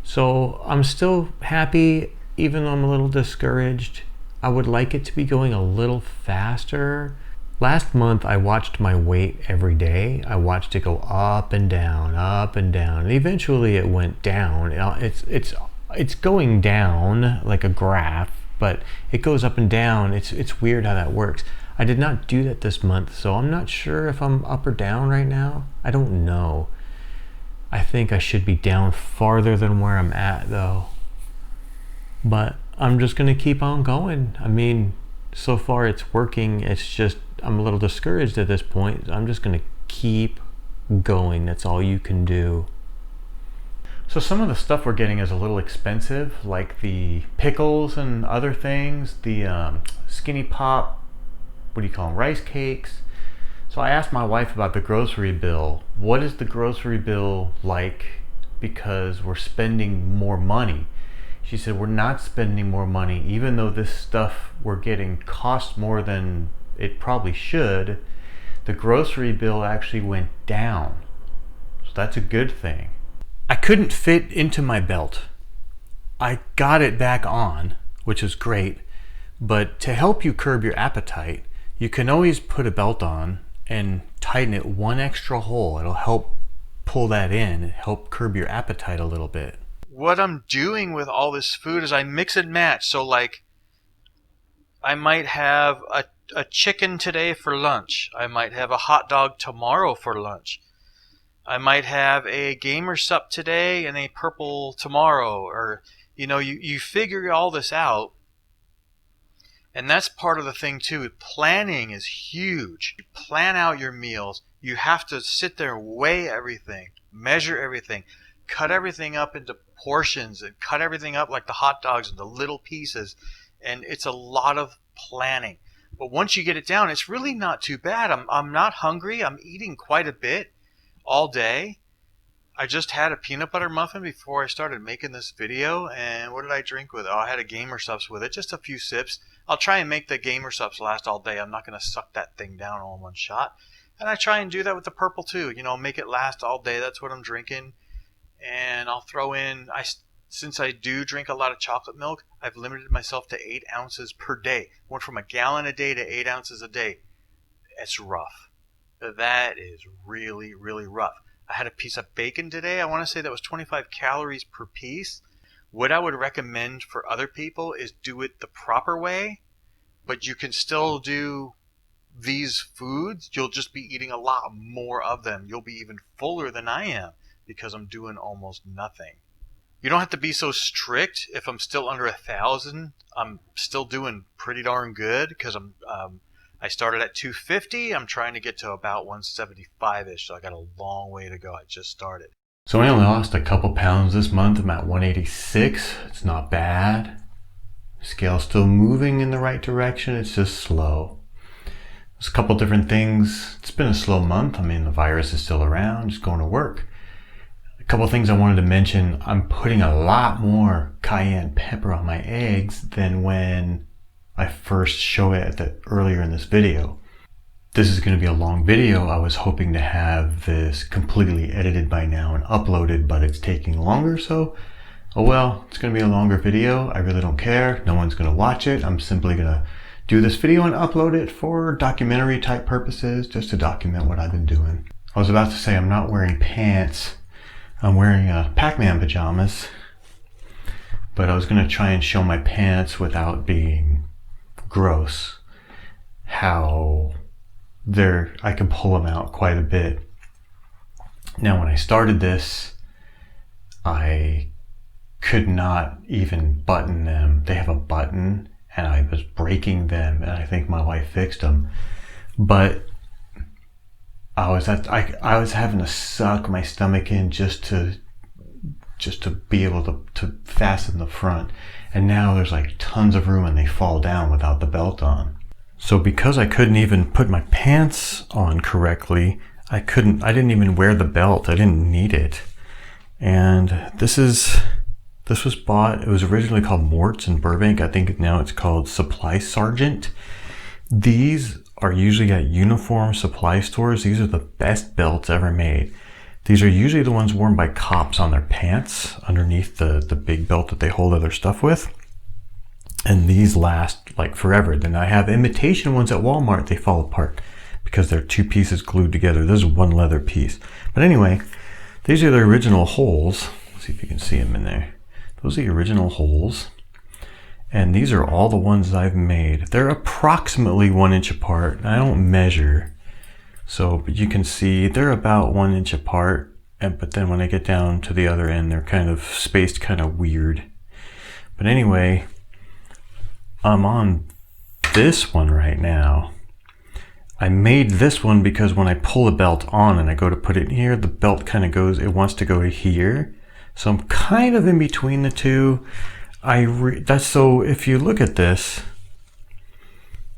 So I'm still happy, even though I'm a little discouraged. I would like it to be going a little faster. Last month, I watched my weight every day. I watched it go up and down, and eventually it went down. It's going down like a graph, but it goes up and down. It's weird how that works. I did not do that this month, so I'm not sure if I'm up or down right now. I don't know. I think I should be down farther than where I'm at, though. But I'm just gonna keep on going. I mean, so far it's working. It's just I'm a little discouraged at this point. I'm just gonna keep going. That's all you can do. So some of the stuff we're getting is a little expensive, like the pickles and other things, the Skinny Pop, what do you call them, rice cakes. So I asked my wife about the grocery bill. What is the grocery bill like because we're spending more money? She said, we're not spending more money, even though this stuff we're getting costs more than it probably should. The grocery bill actually went down. So that's a good thing. I couldn't fit into my belt. I got it back on, which is great. But to help you curb your appetite, you can always put a belt on and tighten it one extra hole. It'll help pull that in and help curb your appetite a little bit. What I'm doing with all this food is I mix and match. So like I might have a chicken today for lunch. I might have a hot dog tomorrow for lunch. I might have a gamer sup today and a purple tomorrow. Or, you figure all this out. And that's part of the thing too. Planning is huge. You plan out your meals. You have to sit there and weigh everything, measure everything, cut everything up into portions and cut everything up like the hot dogs into little pieces. And it's a lot of planning. But once you get it down, it's really not too bad. I'm not hungry. I'm eating quite a bit all day. I just had a peanut butter muffin before I started making this video. And what did I drink with it? Oh, I had a Gamer Sups with it. Just a few sips. I'll try and make the Gamer Sups last all day. I'm not going to suck that thing down all in one shot. And I try and do that with the purple too. Make it last all day. That's what I'm drinking. And I'll throw in, since I do drink a lot of chocolate milk, I've limited myself to 8 ounces per day. Went from a gallon a day to 8 ounces a day. It's rough. That is really, really rough. I had a piece of bacon today. I want to say that was 25 calories per piece. What I would recommend for other people is do it the proper way, but you can still do these foods. You'll just be eating a lot more of them. You'll be even fuller than I am because I'm doing almost nothing. You don't have to be so strict. If I'm still under 1,000, I'm still doing pretty darn good because I started at 250. I'm trying to get to about 175-ish, so I got a long way to go. I just started. So I only lost a couple pounds this month. I'm at 186. It's not bad. The scale's still moving in the right direction. It's just slow. There's a couple different things. It's been a slow month. I mean, the virus is still around, just going to work. A couple things I wanted to mention. I'm putting a lot more cayenne pepper on my eggs than when I first show it earlier in this video. This is going to be a long video. I was hoping to have this completely edited by now and uploaded, but it's taking longer, so oh well, it's going to be a longer video. I really don't care. No one's going to watch it. I'm simply going to do this video and upload it for documentary type purposes, just to document what I've been doing. I was about to say I'm not wearing pants. I'm wearing Pac-Man pajamas, but I was going to try and show my pants without being gross. How I can pull them out quite a bit. Now, when I started this, I could not even button them. They have a button, and I was breaking them, and I think my wife fixed them. But I was having to suck my stomach in just to be able to fasten the front. And now there's like tons of room and they fall down without the belt on. So because I couldn't even put my pants on correctly, I didn't even wear the belt. I didn't need it. And this was bought, it was originally called Mort's in Burbank. I think now it's called Supply Sergeant. These are usually at uniform supply stores. These are the best belts ever made. These are usually the ones worn by cops on their pants underneath the big belt that they hold other stuff with. And these last like forever. Then I have imitation ones at Walmart. They fall apart because they're 2 pieces glued together. This is 1 leather piece. But anyway, these are the original holes. Let's see if you can see them in there. Those are the original holes. And these are all the ones I've made. They're approximately 1 inch apart. I don't measure. But you can see they're about 1 inch apart. But then when I get down to the other end, they're kind of spaced kind of weird. But anyway, I'm on this one right now. I made this one because when I pull the belt on and I go to put it in here, the belt kind of goes, it wants to go to here. So I'm kind of in between the two. So if you look at this,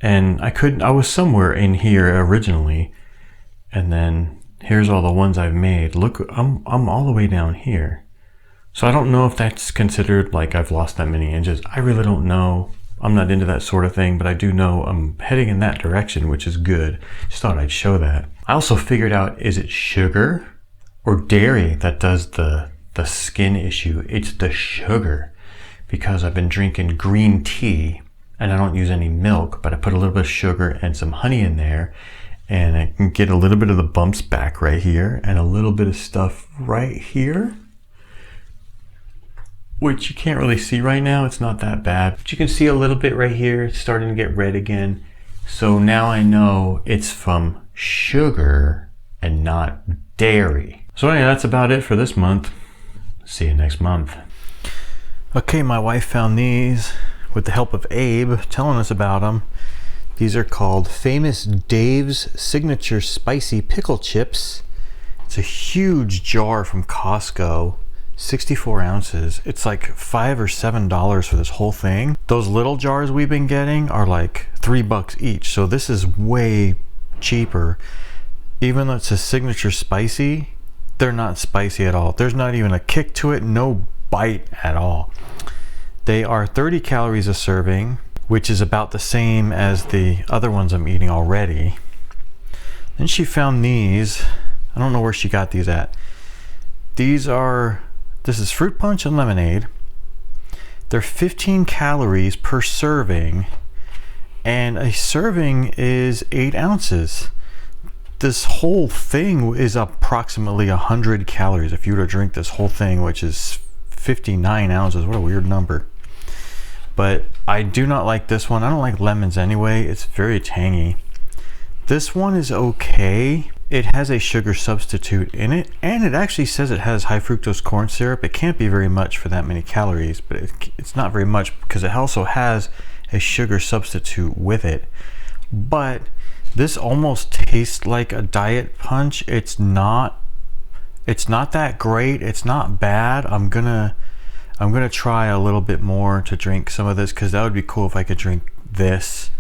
and I was somewhere in here originally, And then here's all the ones I've made. Look, I'm all the way down here. So I don't know if that's considered like I've lost that many inches. I really don't know. I'm not into that sort of thing, but I do know I'm heading in that direction, which is good. Just thought I'd show that. I also figured out, is it sugar or dairy that does the skin issue? It's the sugar, because I've been drinking green tea and I don't use any milk, but I put a little bit of sugar and some honey in there, and I can get a little bit of the bumps back right here and a little bit of stuff right here, which you can't really see right now. It's not that bad, but you can see a little bit right here. It's starting to get red again. So now I know it's from sugar and not dairy. So anyway, that's about it for this month. See you next month. Okay, my wife found these with the help of Abe telling us about them. These are called Famous Dave's Signature Spicy Pickle Chips. It's a huge jar from Costco, 64 ounces. It's like $5 or $7 for this whole thing. Those little jars we've been getting are like $3 each. So this is way cheaper. Even though it's a signature spicy, they're not spicy at all. There's not even a kick to it, no bite at all. They are 30 calories a serving, which is about the same as the other ones I'm eating already. Then she found these. I don't know where she got these at. This is fruit punch and lemonade. They're 15 calories per serving, and a serving is 8 ounces. This whole thing is approximately 100 calories if you were to drink this whole thing, which is 59 ounces. What a weird number. But I do not like this one. I don't like lemons anyway. It's very tangy. This one is okay. It has a sugar substitute in it, and it actually says it has high fructose corn syrup. It can't be very much for that many calories, but it's not very much because it also has a sugar substitute with it. But this almost tastes like a diet punch. It's not that great. It's not bad. I'm gonna try a little bit more to drink some of this, because that would be cool if I could drink this.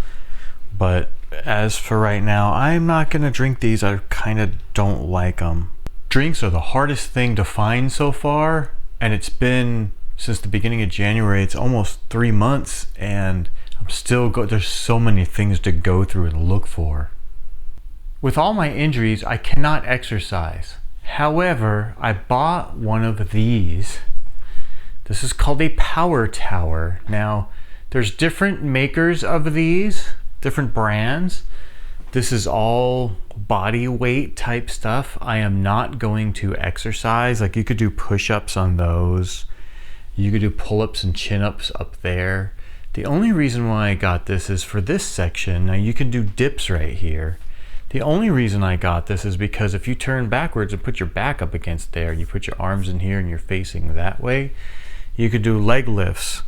But as for right now, I'm not gonna drink these. I kind of don't like them. Drinks are the hardest thing to find so far, and it's been since the beginning of January. It's almost 3 months, and I'm still there's so many things to go through and look for. With all my injuries, I cannot exercise. However, I bought one of these. This is called a Power Tower. Now, there's different makers of these, different brands. This is all body weight type stuff. I am not going to exercise. Like, you could do push-ups on those. You could do pull-ups and chin-ups up there. The only reason why I got this is for this section. Now, you can do dips right here. The only reason I got this is because if you turn backwards and put your back up against there, and you put your arms in here and you're facing that way, you could do leg lifts.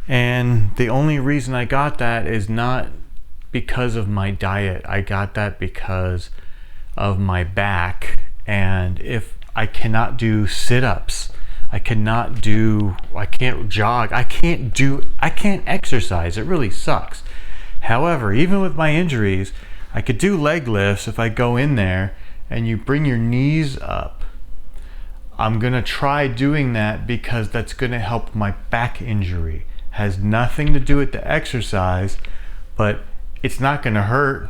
And the only reason I got that is not because of my diet. I got that because of my back. And if I cannot do sit-ups, I can't jog, I can't exercise. It really sucks. However, even with my injuries, I could do leg lifts if I go in there and you bring your knees up. I'm gonna try doing that because that's gonna help my back injury. Has nothing to do with the exercise, but it's not gonna hurt.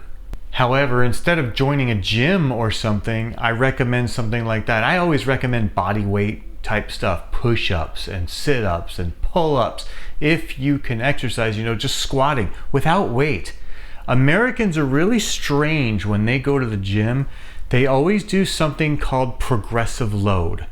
However, instead of joining a gym or something, I recommend something like that. I always recommend body weight type stuff, push-ups and sit-ups and pull-ups. If you can exercise, just squatting without weight. Americans are really strange when they go to the gym. They always do something called progressive load.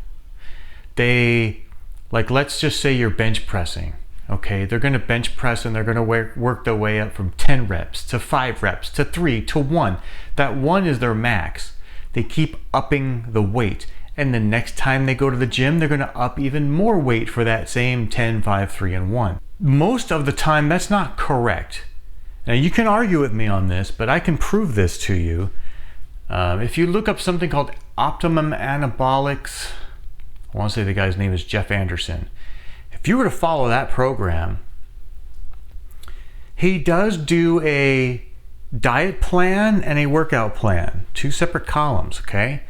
Let's just say you're bench pressing. Okay, they're gonna bench press and they're gonna work their way up from 10 reps to 5 reps to 3 to 1. That 1 is their max. They keep upping the weight. And the next time they go to the gym, they're gonna up even more weight for that same 10, 5, 3, and 1. Most of the time, that's not correct. Now, you can argue with me on this, but I can prove this to you. If you look up something called Optimum Anabolics, I want to say the guy's name is Jeff Anderson. If you were to follow that program, he does do a diet plan and a workout plan, 2 separate columns, okay?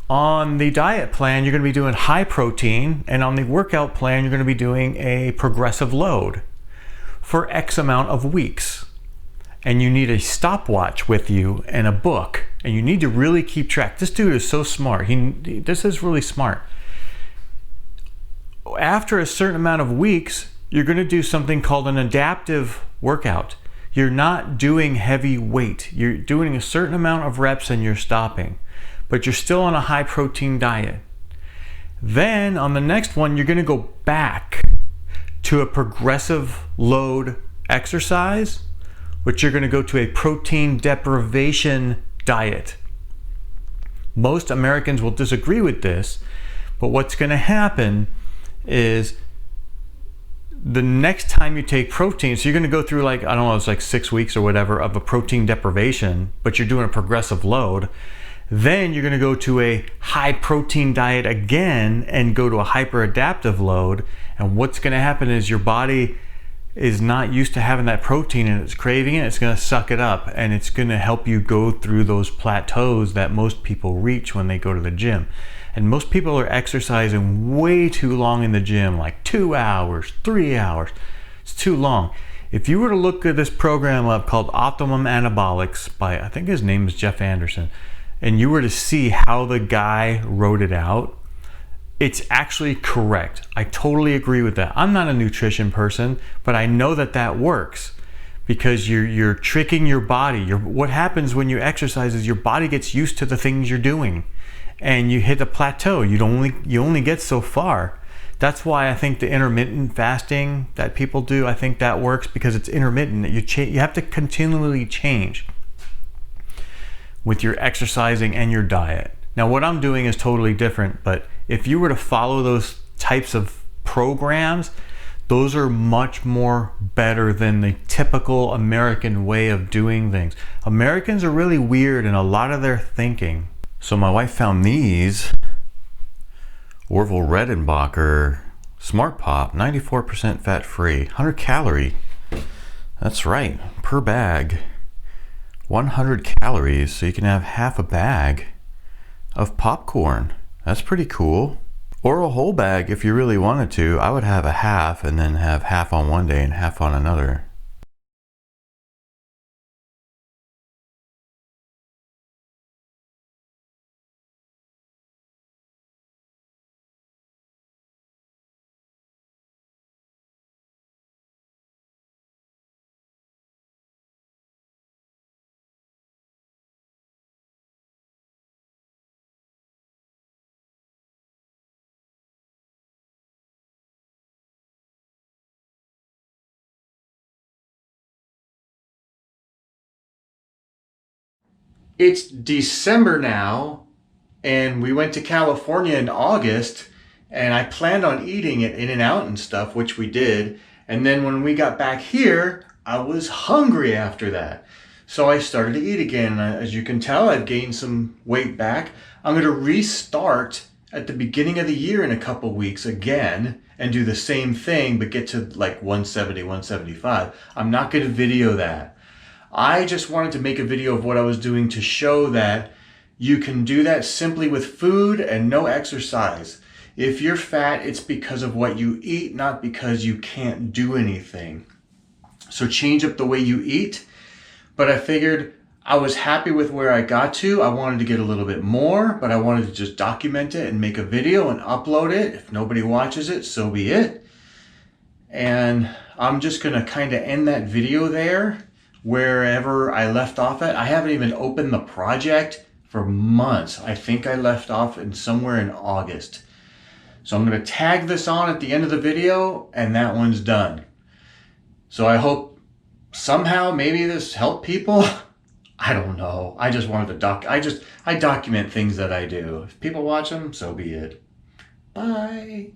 On the diet plan, you're going to be doing high protein, and on the workout plan, you're going to be doing a progressive load for X amount of weeks. And you need a stopwatch with you and a book, and you need to really keep track. This dude is so smart. This is really smart. After a certain amount of weeks, you're going to do something called an adaptive workout. You're not doing heavy weight. You're doing a certain amount of reps and you're stopping, but you're still on a high protein diet. Then on the next one, you're going to go back to a progressive load exercise, but you're going to go to a protein deprivation diet. Most Americans will disagree with this, but what's going to happen is the next time you take protein, so you're going to go through like, I don't know, it's like 6 weeks or whatever of a protein deprivation, but you're doing a progressive load. Then you're going to go to a high protein diet again and go to a hyper adaptive load. And what's going to happen is your body is not used to having that protein and it's craving it. It's going to suck it up, and it's going to help you go through those plateaus that most people reach when they go to the gym. And most people are exercising way too long in the gym, like 2 hours, 3 hours. It's too long. If you were to look at this program up called Optimum Anabolics by, I think his name is Jeff Anderson, and you were to see how the guy wrote it out, it's actually correct. I totally agree with that. I'm not a nutrition person, but I know that that works because you're tricking your body. What happens when you exercise is your body gets used to the things you're doing, and you hit a plateau. You only get so far. That's why I think the intermittent fasting that people do, I think that works because it's intermittent. You have to continually change with your exercising and your diet. Now what I'm doing is totally different, but if you were to follow those types of programs, those are much more better than the typical American way of doing things. Americans are really weird in a lot of their thinking. So my wife found these Orville Redenbacher Smart Pop, 94% fat free, 100 calorie. That's right, per bag, 100 calories. So you can have half a bag of popcorn. That's pretty cool. Or a whole bag if you really wanted to. I would have a half and then have half on one day and half on another. It's December now, and we went to California in August, and I planned on eating at In-N-Out and stuff, which we did. And then when we got back here, I was hungry after that. So I started to eat again. As you can tell, I've gained some weight back. I'm going to restart at the beginning of the year in a couple weeks again and do the same thing, but get to like 170, 175. I'm not going to video that. I just wanted to make a video of what I was doing to show that you can do that simply with food and no exercise. If you're fat, it's because of what you eat, not because you can't do anything. So change up the way you eat. But I figured I was happy with where I got to. I wanted to get a little bit more, but I wanted to just document it and make a video and upload it. If nobody watches it, so be it. And I'm just going to kind of end that video there. Wherever I left off at. I haven't even opened the project for months. I think I left off in somewhere in August. So I'm going to tag this on at the end of the video, and that one's done. So I hope somehow maybe this helped people. I don't know. I just wanted to I document things that I do. If people watch them, so be it. Bye.